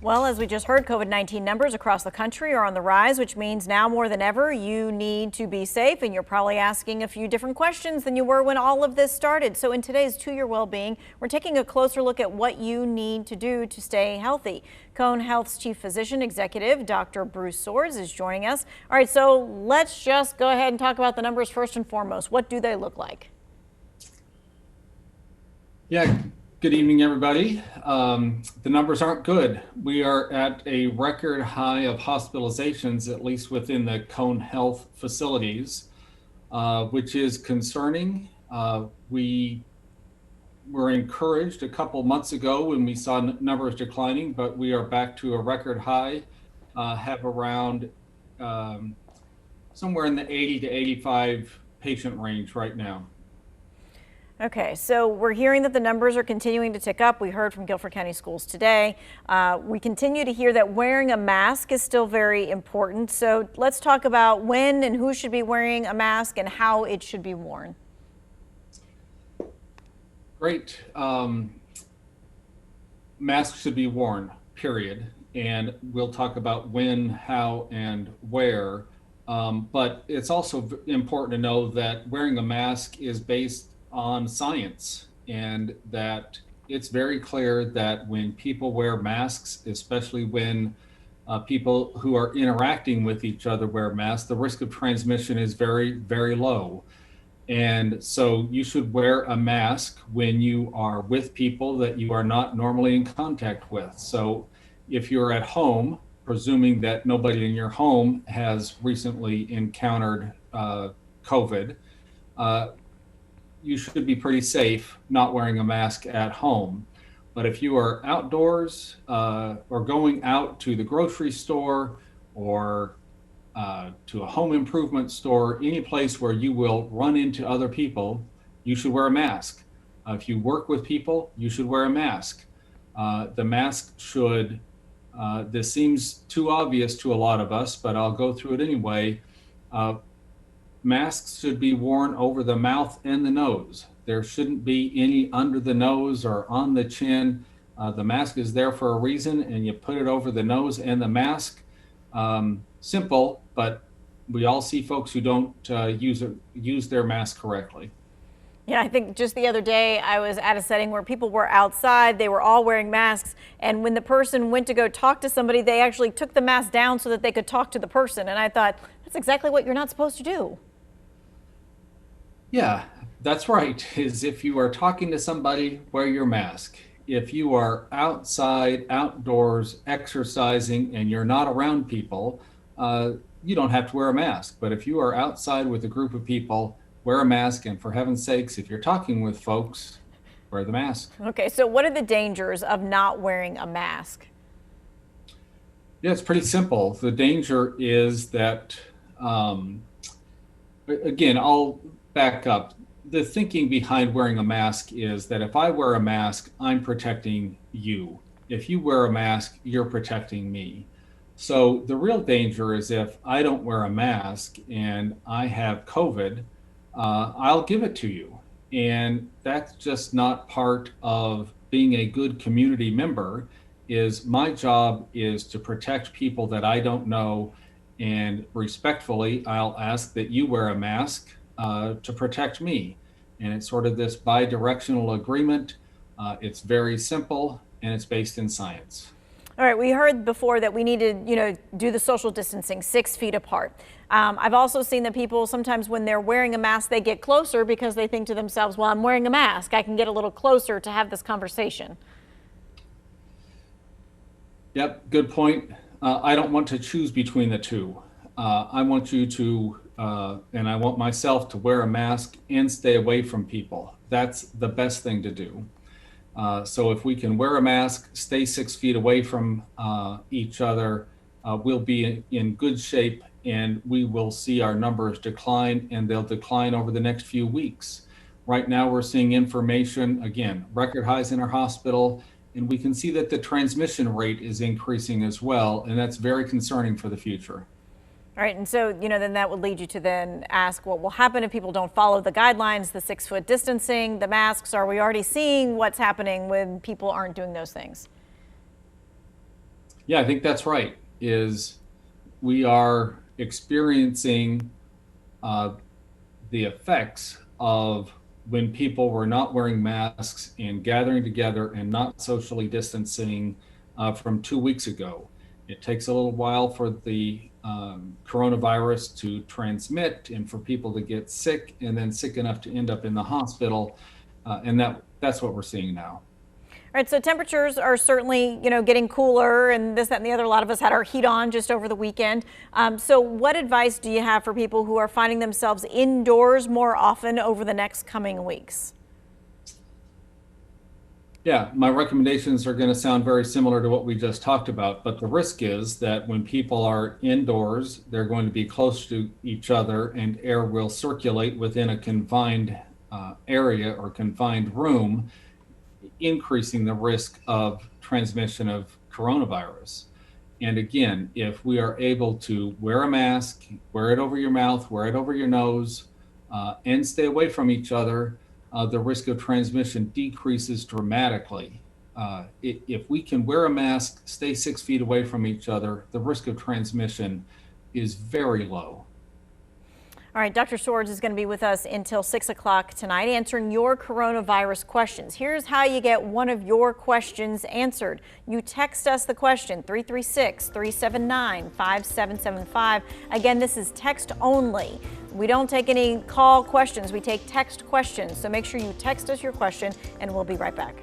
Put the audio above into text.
Well, as we just heard, COVID-19 numbers across the country are on the rise, which means now more than ever, you need to be safe. And you're probably asking a few different questions than you were when all of this started. So in today's To Your Wellbeing, we're taking a closer look at what you need to do to stay healthy. Cone Health's Chief Physician Executive, Dr. Bruce Swords, is joining us. All right, so let's just go ahead and talk about the numbers first and foremost. What do they look like? Yeah. Good evening, everybody. The numbers aren't good. We are at a record high of hospitalizations, at least within the Cone Health facilities, which is concerning. We were encouraged a couple months ago when we saw numbers declining, but we are back to a record high, have around somewhere in the 80 to 85 patient range right now. Okay, so we're hearing that the numbers are continuing to tick up. We heard from Guilford County Schools today. We continue to hear that wearing a mask is still very important. So let's talk about when and who should be wearing a mask and how it should be worn. Great. Masks should be worn, period. And we'll talk about when, how, and where. But it's also important to know that wearing a mask is based on science, and that it's very clear that when people wear masks, especially when people who are interacting with each other wear masks, the risk of transmission is very, very low. And so you should wear a mask when you are with people that you are not normally in contact with. So if you're at home, presuming that nobody in your home has recently encountered COVID, you should be pretty safe not wearing a mask at home. But if you are outdoors or going out to the grocery store or to a home improvement store, any place where you will run into other people, you should wear a mask. If you work with people, you should wear a mask. The mask should, this seems too obvious to a lot of us, but I'll go through it anyway. Masks should be worn over the mouth and the nose. There shouldn't be any under the nose or on the chin. The mask is there for a reason, and you put it over the nose and the mask. Simple, but we all see folks who don't use their mask correctly. Yeah, I think just the other day I was at a setting where people were outside, they were all wearing masks, and when the person went to go talk to somebody, they actually took the mask down so that they could talk to the person. And I thought, that's exactly what you're not supposed to do. Yeah, that's right. Is if you are talking to somebody, wear your mask. If you are outside, outdoors, exercising, and you're not around people, you don't have to wear a mask. But if you are outside with a group of people, wear a mask. And for heaven's sakes, if you're talking with folks, wear the mask. Okay, so what are the dangers of not wearing a mask? Yeah, it's pretty simple. The danger is that, again, I'll back up. The thinking behind wearing a mask is that if I wear a mask, I'm protecting you. If you wear a mask, you're protecting me. So the real danger is if I don't wear a mask and I have COVID, I'll give it to you. And that's just not part of being a good community member. Is my job is to protect people that I don't know, and respectfully, I'll ask that you wear a mask to protect me. And it's sort of this bi-directional agreement. It's very simple, and it's based in science. All right, we heard before that we need to, do the social distancing 6 feet apart. I've also seen that people sometimes when they're wearing a mask, they get closer because they think to themselves, well, I'm wearing a mask. I can get a little closer to have this conversation. Yep, good point. I don't want to choose between the two. I want you to, and I want myself to wear a mask and stay away from people. That's the best thing to do. So if we can wear a mask, stay 6 feet away from each other, we'll be in good shape, and we will see our numbers decline, and they'll decline over the next few weeks. Right now we're seeing information, again, record highs in our hospital, and we can see that the transmission rate is increasing as well, and that's very concerning for the future. All right, and so, then that would lead you to then ask what will happen if people don't follow the guidelines, the 6 foot distancing, the masks. Are we already seeing what's happening when people aren't doing those things? Yeah, I think that's right. Is we are experiencing uh, the effects of when people were not wearing masks and gathering together and not socially distancing from 2 weeks ago. It takes a little while for the coronavirus to transmit and for people to get sick and then sick enough to end up in the hospital. And that's what we're seeing now. All right, so temperatures are certainly, getting cooler and this, that, and the other. A lot of us had our heat on just over the weekend. So what advice do you have for people who are finding themselves indoors more often over the next coming weeks? Yeah, my recommendations are going to sound very similar to what we just talked about, but the risk is that when people are indoors, they're going to be close to each other and air will circulate within a confined area or confined room, increasing the risk of transmission of coronavirus. And again, if we are able to wear a mask, wear it over your mouth, wear it over your nose, and stay away from each other, the risk of transmission decreases dramatically. If we can wear a mask, stay 6 feet away from each other, the risk of transmission is very low. All right, Dr. Swords is going to be with us until 6 o'clock tonight answering your coronavirus questions. Here's how you get one of your questions answered. You text us the question, 336-379-5775. Again, this is text only. We don't take any call questions. We take text questions. So make sure you text us your question and we'll be right back.